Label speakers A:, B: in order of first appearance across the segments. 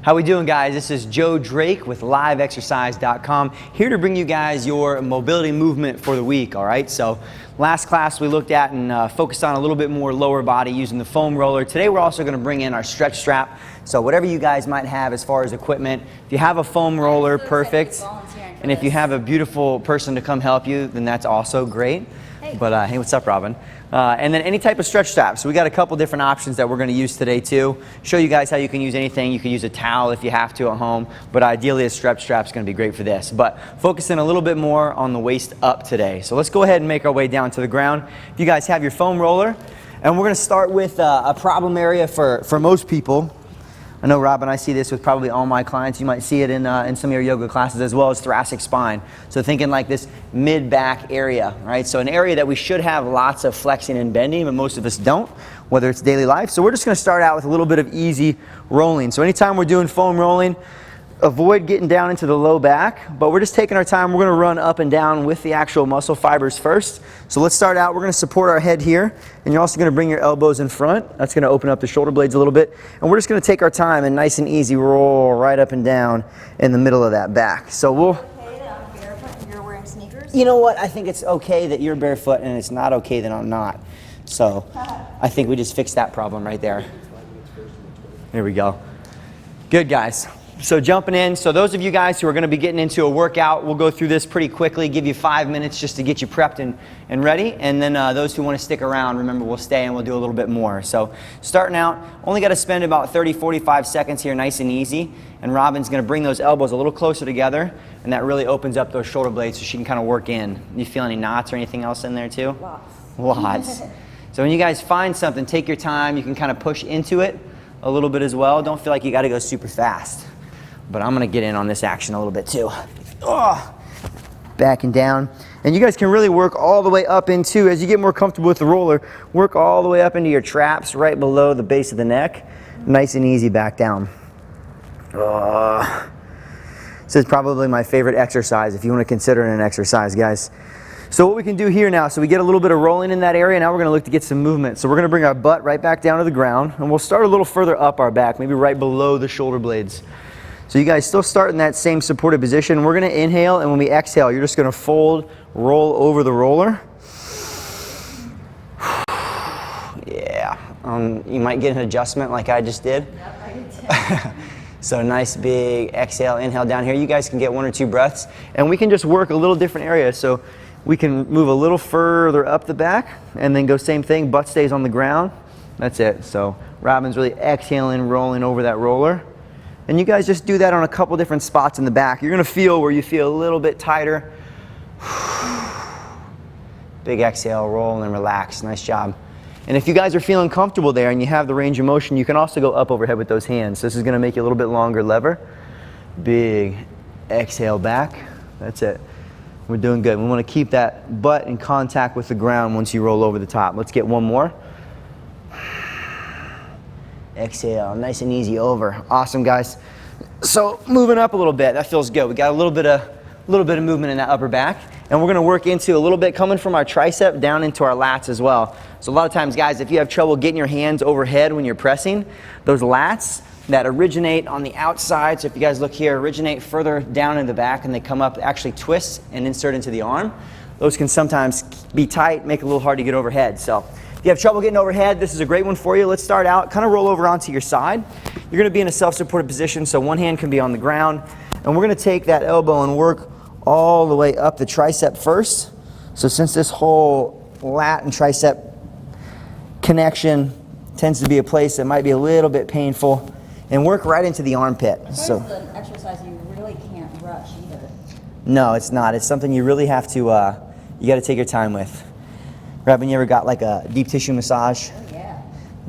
A: How we doing, guys? This is Joe Drake with LiveExercise.com, here to bring you guys your mobility movement for the week, all right? So last class we looked at and focused on a little bit more lower body using the foam roller. Today we're also going to bring in our stretch strap. So whatever you guys might have as far as equipment, if you have a foam roller, perfect. And if you have a beautiful person to come help you, then that's also great. But hey, what's up, Robin? And then any type of stretch strap. So we got a couple different options that we're going to use today too. Show you guys how you can use anything. You can use a towel if you have to at home, but ideally a stretch strap is going to be great for this. But focusing a little bit more on the waist up today. So let's go ahead and make our way down to the ground. If you guys have your foam roller, and we're going to start with a problem area for most people. I know, Rob, and I see this with probably all my clients. You might see it in some of your yoga classes as well as thoracic spine. So thinking like this mid-back area, right? So an area that we should have lots of flexing and bending, but most of us don't, whether it's daily life. So we're just going to start out with a little bit of easy rolling. So anytime we're doing foam rolling, avoid getting down into the low back, but we're just taking our time. We're going to run up and down with the actual muscle fibers first. So let's start out. We're going to support our head here, and you're also going to bring your elbows in front. That's going to open up the shoulder blades a little bit, and we're just going to take our time and nice and easy roll right up and down in the middle of that back. So we'll...
B: Okay that I'm barefoot and you're wearing sneakers?
A: You know what? I think it's okay that you're barefoot, and it's not okay that I'm not. So I think we just fixed that problem right there. There we go. Good, guys. So jumping in, so those of you guys who are going to be getting into a workout, we'll go through this pretty quickly, give you 5 minutes just to get you prepped and ready. And then those who want to stick around, remember, we'll stay and we'll do a little bit more. So starting out, only got to spend about 30-45 seconds here, nice and easy. And Robin's going to bring those elbows a little closer together, and that really opens up those shoulder blades so she can kind of work in. You feel any knots or anything else in there too? Lots. So when you guys find something, take your time. You can kind of push into it a little bit as well. Don't feel like you got to go super fast. But I'm going to get in on this action a little bit too. Back and down. And you guys can really work all the way up into, as you get more comfortable with the roller, work all the way up into your traps right below the base of the neck. Nice and easy back down. This is probably my favorite exercise if you want to consider it an exercise, guys. So what we can do here now, so we get a little bit of rolling in that area. Now we're going to look to get some movement. So we're going to bring our butt right back down to the ground, and we'll start a little further up our back, maybe right below the shoulder blades. So you guys still start in that same supported position. We're going to inhale, and when we exhale, you're just going to fold, roll over the roller. Yeah. You might get an adjustment like I just did.
B: Yep, I did too.
A: So nice big exhale, inhale down here. You guys can get 1 or 2 breaths, and we can just work a little different areas. So we can move a little further up the back, and then go same thing. Butt stays on the ground. That's it. So Robin's really exhaling, rolling over that roller. And you guys just do that on a couple different spots in the back. You're going to feel where you feel a little bit tighter. Big exhale, roll and relax. Nice job. And if you guys are feeling comfortable there and you have the range of motion, you can also go up overhead with those hands. This is going to make you a little bit longer lever. Big exhale back. That's it. We're doing good. We want to keep that butt in contact with the ground once you roll over the top. Let's get one more. Exhale, nice and easy over. Awesome, guys. So moving up a little bit, that feels good. We got a little bit of movement in that upper back, and we're going to work into a little bit coming from our tricep down into our lats as well. So a lot of times, guys, if you have trouble getting your hands overhead when you're pressing, those lats that originate on the outside, so if you guys look here, originate further down in the back, and they come up, actually twist and insert into the arm. Those can sometimes be tight, make it a little hard to get overhead. So if you have trouble getting overhead, this is a great one for you. Let's start out, kind of roll over onto your side. You're going to be in a self-supported position, so one hand can be on the ground. And we're going to take that elbow and work all the way up the tricep first. So since this whole lat and tricep connection tends to be a place that might be a little bit painful, and work right into the armpit.
B: So it's an exercise you really can't rush either.
A: No, it's not. It's something you really have to, you got to take your time with. Robin, you ever got like a deep tissue massage?
B: Oh, yeah.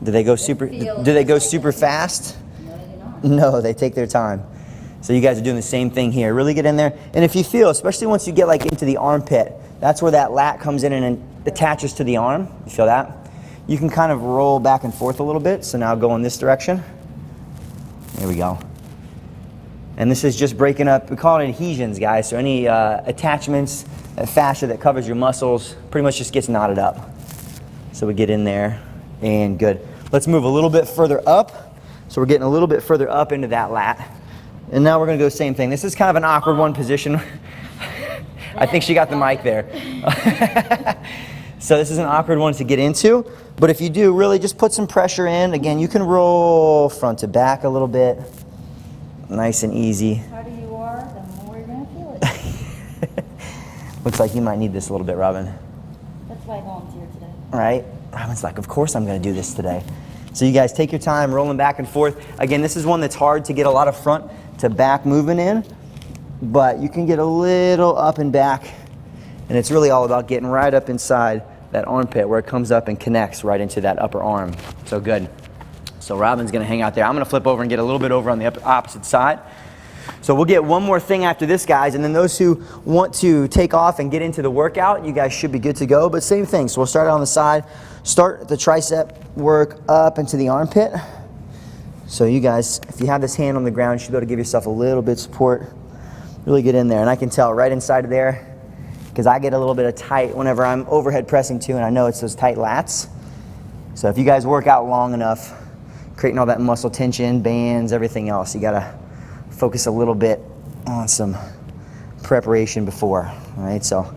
A: Do they go super fast?
B: No, they do not.
A: No, they take their time. So you guys are doing the same thing here. Really get in there. And if you feel, especially once you get like into the armpit, that's where that lat comes in and attaches to the arm. You feel that? You can kind of roll back and forth a little bit. So now go in this direction. There we go. And this is just breaking up, we call it adhesions, guys. So any attachments, fascia that covers your muscles, pretty much just gets knotted up. So we get in there, and good. Let's move a little bit further up. So we're getting a little bit further up into that lat. And now we're gonna go same thing. This is kind of an awkward one position. I think she got the mic there. So this is an awkward one to get into, but if you do, really just put some pressure in. Again, you can roll front to back a little bit. Nice and easy.
B: The harder you are, the more you're going to feel it.
A: Looks like you might need this a little bit, Robin.
B: That's why I volunteered today.
A: Right? Robin's like, of course I'm going to do this today. So you guys take your time rolling back and forth. Again, this is one that's hard to get a lot of front to back movement in, but you can get a little up and back, and it's really all about getting right up inside that armpit where it comes up and connects right into that upper arm. So good. So Robin's gonna hang out there. I'm gonna flip over and get a little bit over on the opposite side. So we'll get one more thing after this, guys, and then those who want to take off and get into the workout, you guys should be good to go, but same thing. So we'll start on the side, start the tricep work up into the armpit. So you guys, if you have this hand on the ground, you should be able to give yourself a little bit of support. Really get in there, and I can tell right inside of there, because I get a little bit of tight whenever I'm overhead pressing too, and I know it's those tight lats. So if you guys work out long enough, creating all that muscle tension, bands, everything else, you gotta focus a little bit on some preparation before, all right? So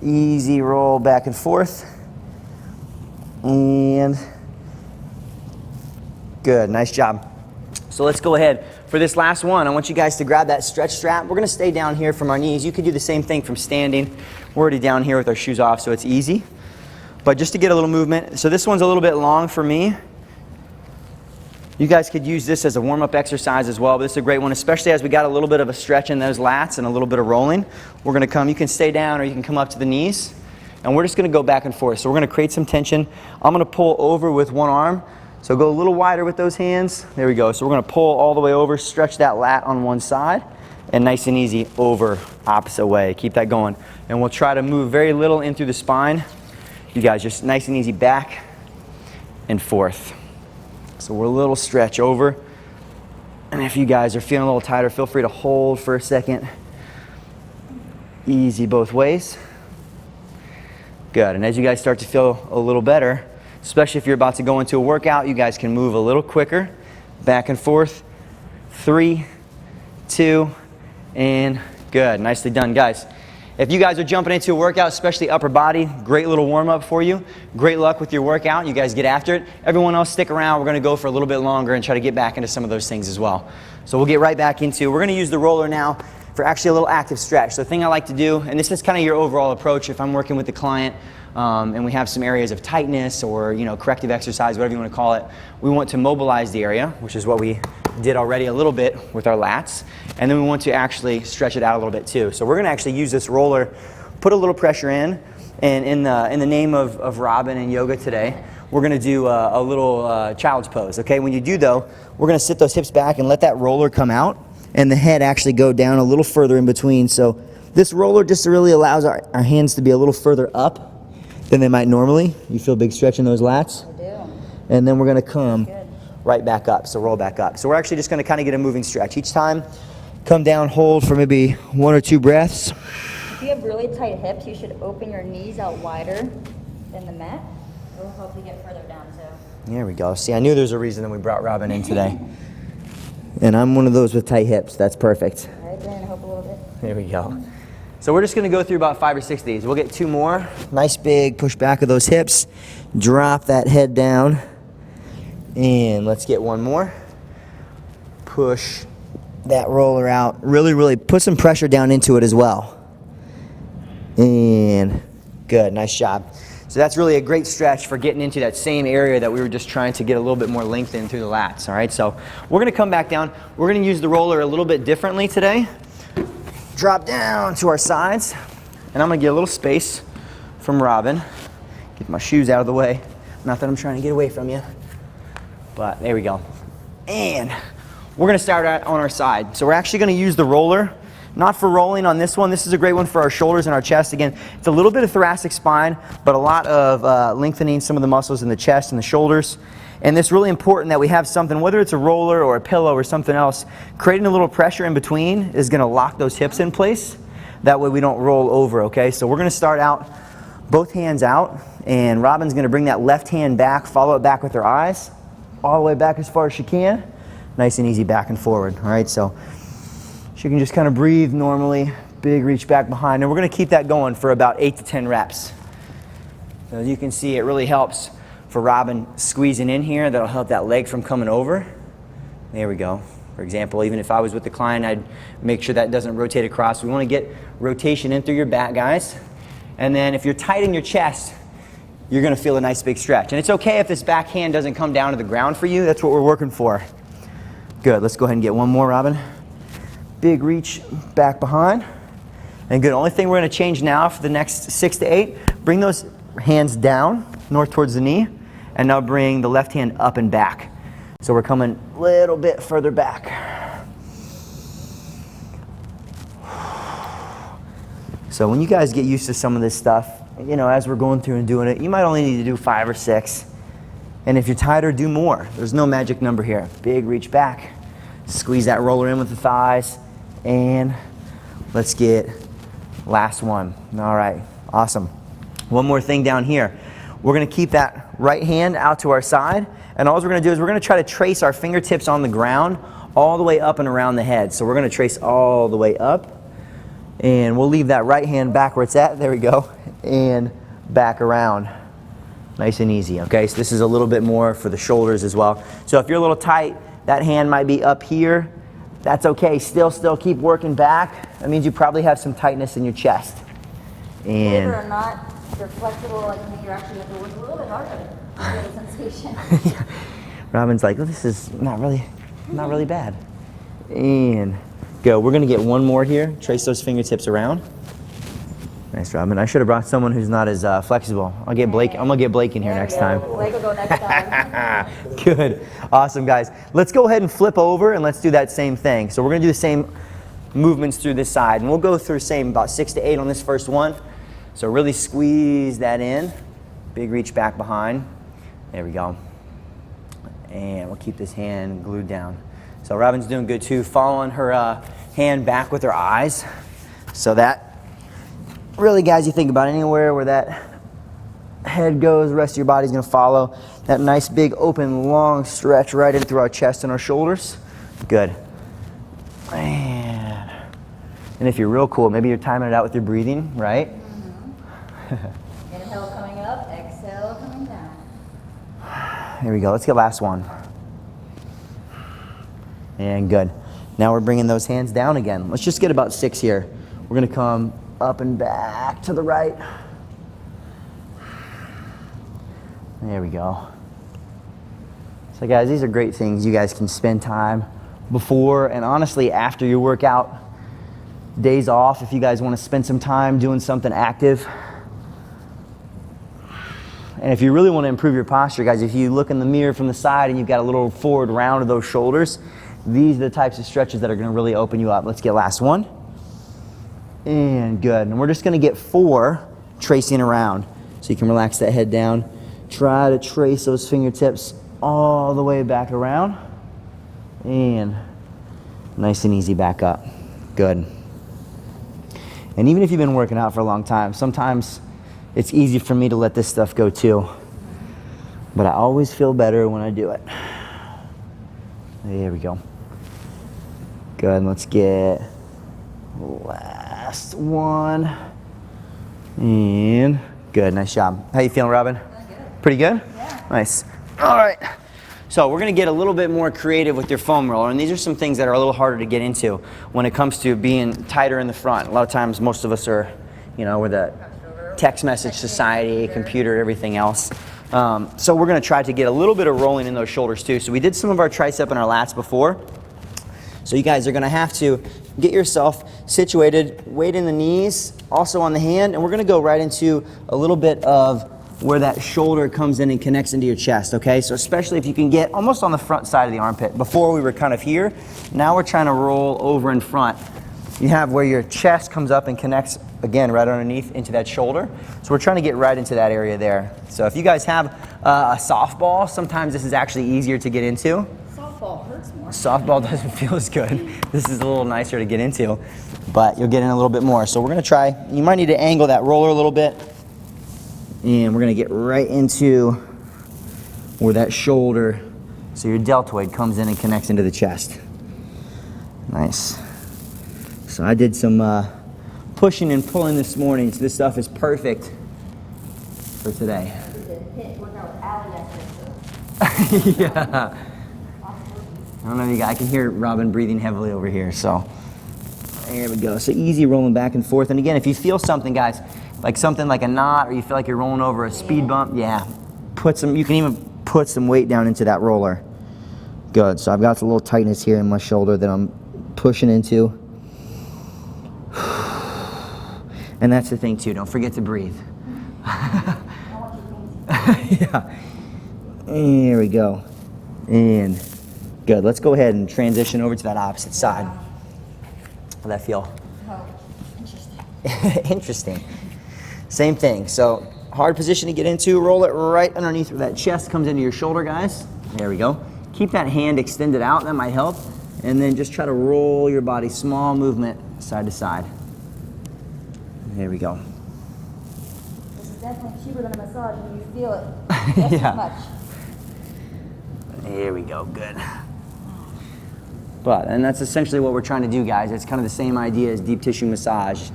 A: easy roll back and forth, and good, nice job. So let's go ahead. For this last one, I want you guys to grab that stretch strap. We're gonna stay down here from our knees. You could do the same thing from standing. We're already down here with our shoes off, so it's easy. But just to get a little movement, so this one's a little bit long for me. You guys could use this as a warm-up exercise as well, but this is a great one, especially as we got a little bit of a stretch in those lats and a little bit of rolling. We're gonna come, you can stay down or you can come up to the knees, and we're just gonna go back and forth. So we're gonna create some tension. I'm gonna pull over with one arm. So go a little wider with those hands. There we go. So we're gonna pull all the way over, stretch that lat on one side, and nice and easy over opposite way. Keep that going. And we'll try to move very little in through the spine. You guys just nice and easy back and forth. So we're a little stretch over. And if you guys are feeling a little tighter, feel free to hold for a second. Easy both ways. Good, and as you guys start to feel a little better, especially if you're about to go into a workout, you guys can move a little quicker, back and forth. 3, 2, and good. Nicely done, guys. If you guys are jumping into a workout, especially upper body, great little warm-up for you. Great luck with your workout. You guys get after it. Everyone else stick around. We're gonna go for a little bit longer and try to get back into some of those things as well. So we'll get right back into, we're gonna use the roller now for actually a little active stretch. So the thing I like to do, and this is kind of your overall approach if I'm working with the client, and we have some areas of tightness or corrective exercise, whatever you want to call it, we want to mobilize the area, which is what we did already a little bit with our lats, and then we want to actually stretch it out a little bit too. So we're going to actually use this roller, put a little pressure in, and in the name of Robin and yoga today, we're going to do a little child's pose. Okay, when you do though, we're going to sit those hips back and let that roller come out, and the head actually go down a little further in between. So this roller just really allows our hands to be a little further up than they might normally. You feel a big stretch in those lats?
B: I do.
A: And then we're gonna come right back up, so roll back up. So we're actually just gonna kind of get a moving stretch. Each time, come down, hold for maybe 1 or 2 breaths.
B: If you have really tight hips, you should open your knees out wider than the mat. It will help you get further down too.
A: There we go. See, I knew there's a reason that we brought Robin in today. And I'm one of those with tight hips. That's perfect.
B: All right, Brandon, hope a little bit.
A: There we go. So we're just gonna go through about 5 or 6 of these. We'll get 2 more. Nice big push back of those hips. Drop that head down. And let's get 1 more. Push that roller out. Really, really put some pressure down into it as well. And good, nice job. So that's really a great stretch for getting into that same area that we were just trying to get a little bit more length in through the lats, all right? So we're gonna come back down. We're gonna use the roller a little bit differently today. Drop down to our sides, and I'm gonna get a little space from Robin. Get my shoes out of the way. Not that I'm trying to get away from you, but there we go. And we're gonna start out on our side. So we're actually gonna use the roller Not for rolling on this one. This is a great one for our shoulders and our chest. Again, it's a little bit of thoracic spine, but a lot of lengthening some of the muscles in the chest and the shoulders. And it's really important that we have something, whether it's a roller or a pillow or something else, creating a little pressure in between is going to lock those hips in place. That way we don't roll over, okay? So we're going to start out both hands out, and Robin's going to bring that left hand back, follow it back with her eyes, all the way back as far as she can. Nice and easy back and forward, all right? So she can just kind of breathe normally, big reach back behind, and we're going to keep that going for about 8 to 10 reps. So as you can see, it really helps for Robin squeezing in here. That'll help that leg from coming over. There we go. For example, even if I was with the client, I'd make sure that doesn't rotate across. We want to get rotation in through your back, guys. And then if you're tight in your chest, you're going to feel a nice big stretch. And it's okay if this back hand doesn't come down to the ground for you. That's what we're working for. Good. Let's go ahead and get one more, Robin. Big reach back behind. And good. Only thing we're going to change now for the next 6 to 8, bring those hands down, north towards the knee, and now bring the left hand up and back. So we're coming a little bit further back. So when you guys get used to some of this stuff, you know, as we're going through and doing it, you might only need to do 5 or 6. And if you're tighter, do more. There's no magic number here. Big reach back. Squeeze that roller in with the thighs. And let's get last one. All right, awesome. One more thing down here. We're going to keep that right hand out to our side, and all we're going to do is we're going to try to trace our fingertips on the ground all the way up and around the head. So we're going to trace all the way up, and we'll leave that right hand back where it's at. There we go. And back around. Nice and easy, okay? So this is a little bit more for the shoulders as well. So if you're a little tight, that hand might be up here. That's okay. Still keep working back. That means you probably have some tightness in your chest. And
B: believe it or not, you're flexible, like you're actually have to work a little bit harder to get a sensation.
A: Robin's like, well, this is not really bad. And go. We're going to get one more here. Trace those fingertips around. Nice, Robin. I should have brought someone who's not as flexible. I'll get Blake. I'm going to get Blake in here next time.
B: Blake will go next time.
A: Good. Awesome, guys. Let's go ahead and flip over and let's do that same thing. So we're going to do the same movements through this side, and we'll go through same about 6 to 8 on this first one. So really squeeze that in. Big reach back behind. There we go. And we'll keep this hand glued down. So Robin's doing good too, following her hand back with her eyes. So that, really guys, you think about anywhere where that head goes, the rest of your body's gonna follow. That nice big open long stretch right in through our chest and our shoulders. Good. And if you're real cool, maybe you're timing it out with your breathing, right?
B: Inhale coming up, exhale coming down.
A: Here we go. Let's get last one. And good. Now we're bringing those hands down again. Let's just get about 6 here. We're going to come up and back to the right. There we go. So guys, these are great things you guys can spend time before and honestly after your workout. Days off, if you guys want to spend some time doing something active. And if you really want to improve your posture, guys, if you look in the mirror from the side and you've got a little forward round of those shoulders, these are the types of stretches that are going to really open you up. Let's get last one. And good. And we're just going to get 4 tracing around. So you can relax that head down. Try to trace those fingertips all the way back around. And nice and easy back up. Good. And even if you've been working out for a long time, sometimes it's easy for me to let this stuff go too. But I always feel better when I do it. There we go. Good, and let's get last one. And good, nice job. How you feeling, Robin?
B: Good.
A: Pretty good?
B: Yeah.
A: Nice. All right. So we're going to get a little bit more creative with your foam roller, and these are some things that are a little harder to get into when it comes to being tighter in the front. A lot of times most of us are, you know, we're the text message society, computer, everything else. So we're going to try to get a little bit of rolling in those shoulders too. So we did some of our tricep and our lats before. So you guys are going to have to get yourself situated, weight in the knees, also on the hand, and we're going to go right into a little bit of where that shoulder comes in and connects into your chest, okay? So especially if you can get almost on the front side of the armpit. Before we were kind of here, now we're trying to roll over in front. you have where your chest comes up and connects, again, right underneath into that shoulder. So we're trying to get right into that area there. So if you guys have a softball, sometimes this is actually easier to get into.
B: Softball hurts more.
A: Softball doesn't feel as good. This is a little nicer to get into, but you'll get in a little bit more. So we're gonna try, you might need to angle that roller a little bit, and we're gonna get right into where that shoulder, so your deltoid comes in and connects into the chest. Nice. So I did some pushing and pulling this morning, so this stuff is perfect for today. Yeah. I don't know if you guys, I can hear Robin breathing heavily over here, so there we go. So easy rolling back and forth. And again, if you feel something, guys, like something like a knot, or you feel like you're rolling over a speed bump, yeah, you can even put some weight down into that roller. Good. So I've got a little tightness here in my shoulder that I'm pushing into. And that's the thing too, don't forget to breathe. Yeah. There we go. And good. Let's go ahead and transition over to that opposite side. How'd that feel?
B: Oh, interesting.
A: Interesting. Same thing. So hard position to get into. Roll it right underneath where that chest comes into your shoulder, guys. There we go. Keep that hand extended out. That might help. And then just try to roll your body. Small movement side to side. There we go.
B: This is definitely cheaper than a massage when you feel it. Just
A: Yeah.
B: as much.
A: There we go. Good. And that's essentially what we're trying to do, guys. It's kind of the same idea as deep tissue massage.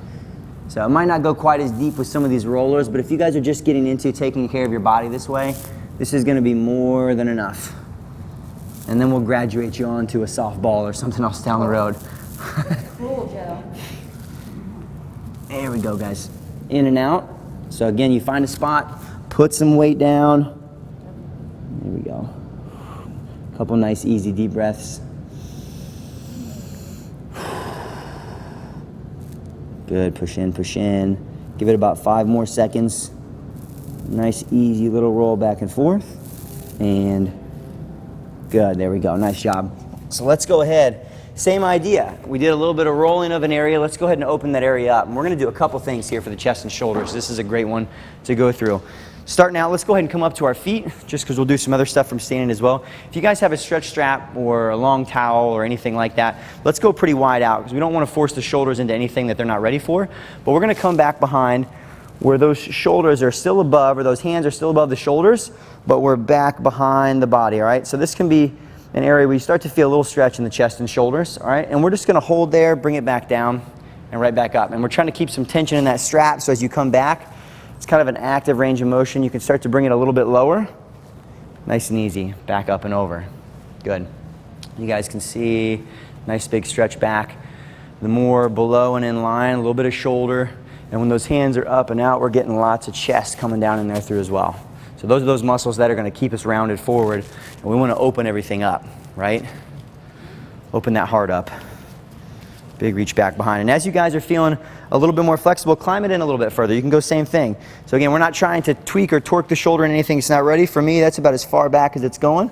A: So it might not go quite as deep with some of these rollers, but if you guys are just getting into taking care of your body this way, this is going to be more than enough. And then we'll graduate you on to a softball or something else down the road.
B: Cool, Joe.
A: There we go, guys. In and out. So again, you find a spot, put some weight down. There we go. A couple nice, easy, deep breaths. Good, push in, push in. Give it about 5 more seconds. Nice, easy little roll back and forth. And good, there we go, nice job. So let's go ahead. Same idea. We did a little bit of rolling of an area. Let's go ahead and open that area up. And we're gonna do a couple things here for the chest and shoulders. This is a great one to go through. Starting out, let's go ahead and come up to our feet, just because we'll do some other stuff from standing as well. If you guys have a stretch strap or a long towel or anything like that, let's go pretty wide out, because we don't want to force the shoulders into anything that they're not ready for. But we're gonna come back behind where those shoulders are still above, or those hands are still above the shoulders, but we're back behind the body, all right? So this can be an area where you start to feel a little stretch in the chest and shoulders, all right? And we're just gonna hold there, bring it back down, and right back up. And we're trying to keep some tension in that strap, so as you come back, it's kind of an active range of motion. You can start to bring it a little bit lower. Nice and easy, back up and over. Good. You guys can see, nice big stretch back. The more below and in line, a little bit of shoulder. And when those hands are up and out, we're getting lots of chest coming down in there through as well. So those are those muscles that are gonna keep us rounded forward. And we wanna open everything up, right? Open that heart up. Big reach back behind. And as you guys are feeling a little bit more flexible, climb it in a little bit further. You can go same thing. So again, we're not trying to tweak or torque the shoulder in anything it's not ready. For me, that's about as far back as it's going.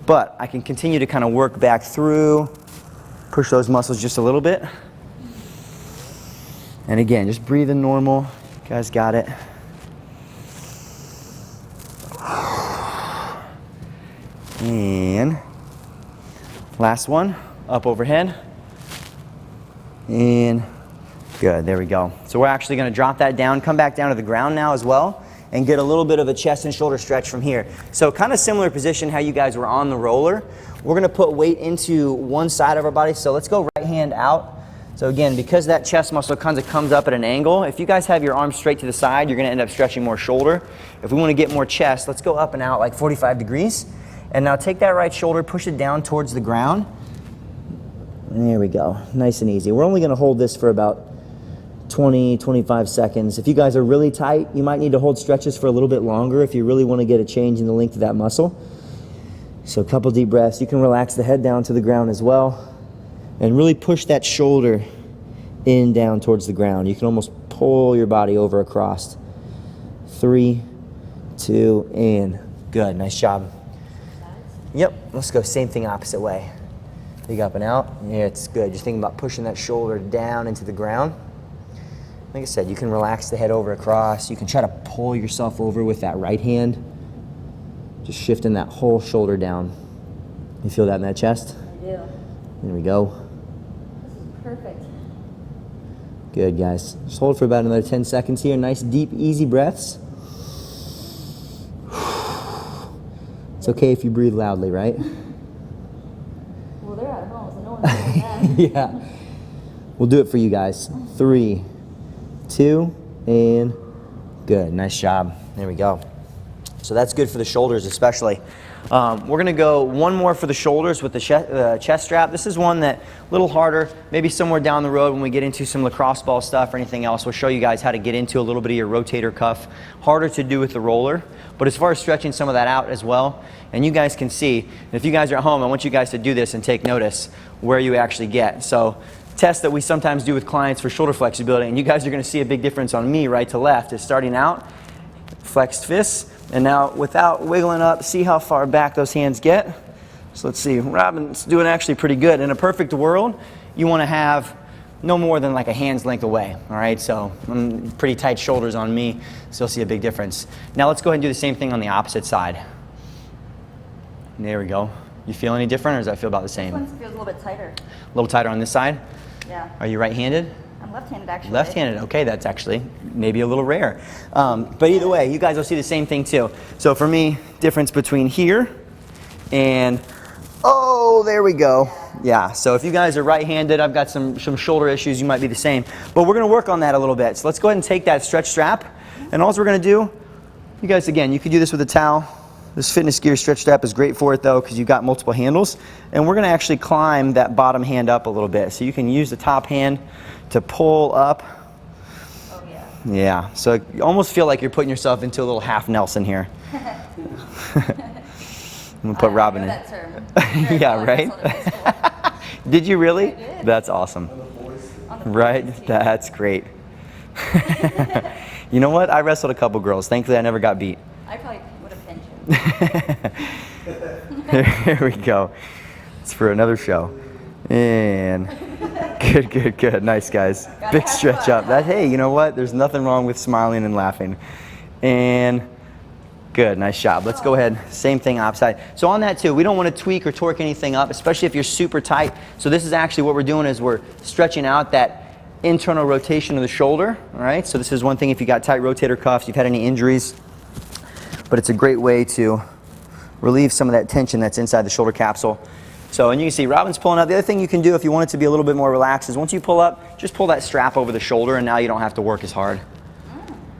A: But I can continue to kind of work back through, push those muscles just a little bit. And again, just breathing normal. You guys got it. And last one, up overhead. And good, there we go. So we're actually gonna drop that down, come back down to the ground now as well, and get a little bit of a chest and shoulder stretch from here. So kind of similar position how you guys were on the roller. We're gonna put weight into one side of our body. So let's go right hand out. So again, because that chest muscle kind of comes up at an angle, if you guys have your arms straight to the side, you're gonna end up stretching more shoulder. If we wanna get more chest, let's go up and out like 45 degrees. And now take that right shoulder, push it down towards the ground. And there we go, nice and easy. We're only gonna hold this for about 20, 25 seconds. If you guys are really tight, you might need to hold stretches for a little bit longer if you really wanna get a change in the length of that muscle. So a couple deep breaths. You can relax the head down to the ground as well. And really push that shoulder in down towards the ground. You can almost pull your body over across. 3, 2, and good, nice job. Yep, let's go same thing opposite way. Big up and out. Yeah, it's good. Just thinking about pushing that shoulder down into the ground. Like I said, you can relax the head over across. You can try to pull yourself over with that right hand. Just shifting that whole shoulder down. You feel that in that chest?
B: I do.
A: There we go.
B: This is perfect.
A: Good, guys. Just hold for about another 10 seconds here. Nice, deep, easy breaths. It's okay if you breathe loudly, right?
B: Well, they're at home, so no one's doing that.
A: Yeah. We'll do it for you guys. 3, 2, and good. Nice job. There we go. So that's good for the shoulders especially. We're going to go one more for the shoulders with the chest strap. This is one that a little harder, maybe somewhere down the road when we get into some lacrosse ball stuff or anything else. We'll show you guys how to get into a little bit of your rotator cuff. Harder to do with the roller, but as far as stretching some of that out as well, and you guys can see, and if you guys are at home, I want you guys to do this and take notice where you actually get. So test that we sometimes do with clients for shoulder flexibility, and you guys are going to see a big difference on me right to left is starting out, flexed fists. And now, without wiggling up, see how far back those hands get. So let's see, Robin's doing actually pretty good. In a perfect world, you want to have no more than like a hand's length away, all right? So pretty tight shoulders on me, so you'll see a big difference. Now let's go ahead and do the same thing on the opposite side. There we go. You feel any different, or does that feel about the same?
B: This one feels a little bit tighter.
A: A little tighter on this side?
B: Yeah.
A: Are you right-handed?
B: I'm left-handed, actually.
A: Left-handed, okay, that's actually maybe a little rare. But either way, you guys will see the same thing too. So for me, difference between here and, oh, there we go. Yeah, so if you guys are right-handed, I've got some shoulder issues, you might be the same. But we're gonna work on that a little bit. So let's go ahead and take that stretch strap, and all we're gonna do, you guys, again, you could do this with a towel. This fitness gear stretch strap is great for it though, because you've got multiple handles. And we're gonna actually climb that bottom hand up a little bit. So you can use the top hand to pull up.
B: Oh yeah.
A: Yeah, so you almost feel like you're putting yourself into a little half Nelson here. I'm gonna put Robin in.
B: That term.
A: Yeah, right? Did you really?
B: I did.
A: That's awesome. Right? That's great. You know what? I wrestled a couple girls. Thankfully, I never got beat.
B: I probably would have pinned you.
A: Here we go. It's for another show. And good, good, good. Nice, guys. Big stretch up. That, hey, you know what? There's nothing wrong with smiling and laughing. And good, nice job. Let's go ahead. Same thing opposite. So on that too, we don't want to tweak or torque anything up, especially if you're super tight. So this is actually what we're doing is we're stretching out that internal rotation of the shoulder. All right. So this is one thing if you got tight rotator cuffs, you've had any injuries, but it's a great way to relieve some of that tension that's inside the shoulder capsule. So, and you can see Robin's pulling up. The other thing you can do if you want it to be a little bit more relaxed is once you pull up, just pull that strap over the shoulder, and now you don't have to work as hard.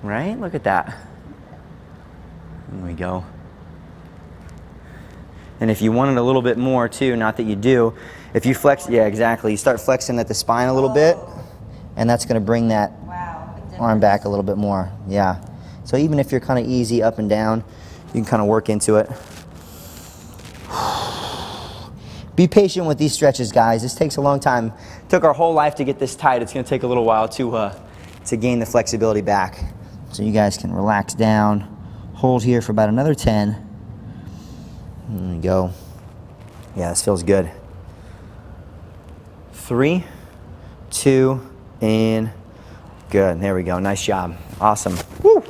A: Right? Look at that. There we go. And if you want it a little bit more too, not that you do, if you flex, yeah, exactly. You start flexing at the spine a little bit, and that's going to bring that arm back a little bit more. Yeah. So even if you're kind of easy up and down, you can kind of work into it. Be patient with these stretches, guys. This takes a long time. It took our whole life to get this tight. It's going to take a little while to gain the flexibility back. So you guys can relax down, hold here for about another 10. There we go. Yeah, this feels good. 3, 2, and good. There we go. Nice job. Awesome. Woo!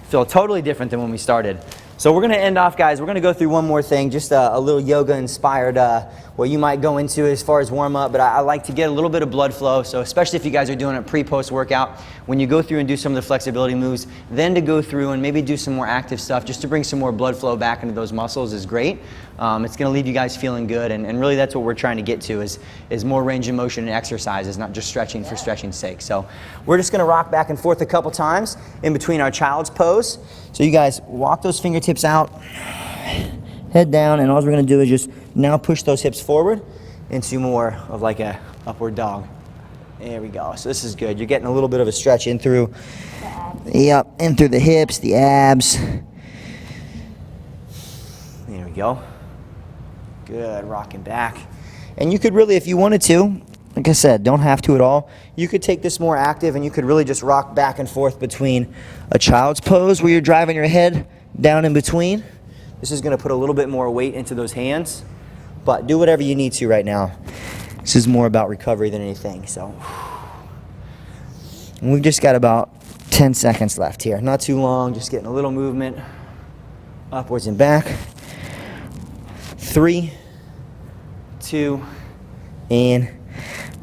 A: Feel totally different than when we started. So we're going to end off, guys. We're going to go through one more thing, just a little yoga-inspired, what you might go into as far as warm-up, but I like to get a little bit of blood flow, so especially if you guys are doing it pre-post workout, when you go through and do some of the flexibility moves, then to go through and maybe do some more active stuff, just to bring some more blood flow back into those muscles is great. It's going to leave you guys feeling good, and really that's what we're trying to get to is more range of motion and exercises, not just stretching for stretching's sake. So we're just going to rock back and forth a couple times in between our child's pose. So you guys walk those fingertips out, head down, and all we're going to do is just now push those hips forward into more of like a upward dog. There we go. So this is good. You're getting a little bit of a stretch in through, in through the hips, the abs. There we go. Good, rocking back. And you could really, if you wanted to, like I said, don't have to at all. You could take this more active and you could really just rock back and forth between a child's pose where you're driving your head down in between. This is going to put a little bit more weight into those hands. But do whatever you need to right now. This is more about recovery than anything. So and we've just got about 10 seconds left here. Not too long, just getting a little movement upwards and back. 3, 2, and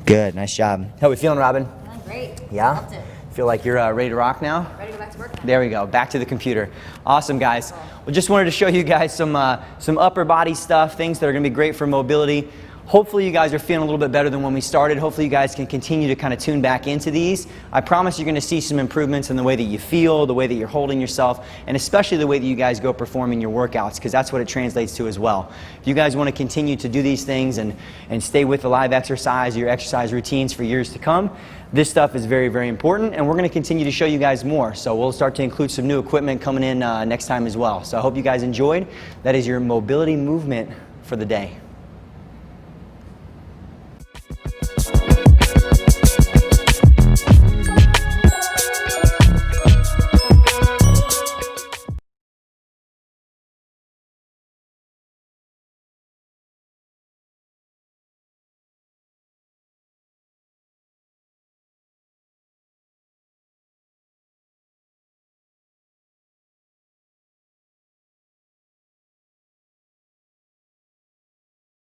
A: good. Nice job. How are we feeling, Robin?
B: Feeling great.
A: Yeah?
B: Loved it.
A: Feel like you're ready to rock now?
B: Ready to go back to work now.
A: There we go. Back to the computer. Awesome, guys. Well, just wanted to show you guys some upper body stuff, things that are going to be great for mobility. Hopefully you guys are feeling a little bit better than when we started. Hopefully you guys can continue to kind of tune back into these. I promise you're going to see some improvements in the way that you feel, the way that you're holding yourself, and especially the way that you guys go performing your workouts, because that's what it translates to as well. If you guys want to continue to do these things and stay with the live exercise, your exercise routines for years to come, this stuff is very, very important, and we're going to continue to show you guys more. So we'll start to include some new equipment coming in next time as well. So I hope you guys enjoyed. That is your mobility movement for the day.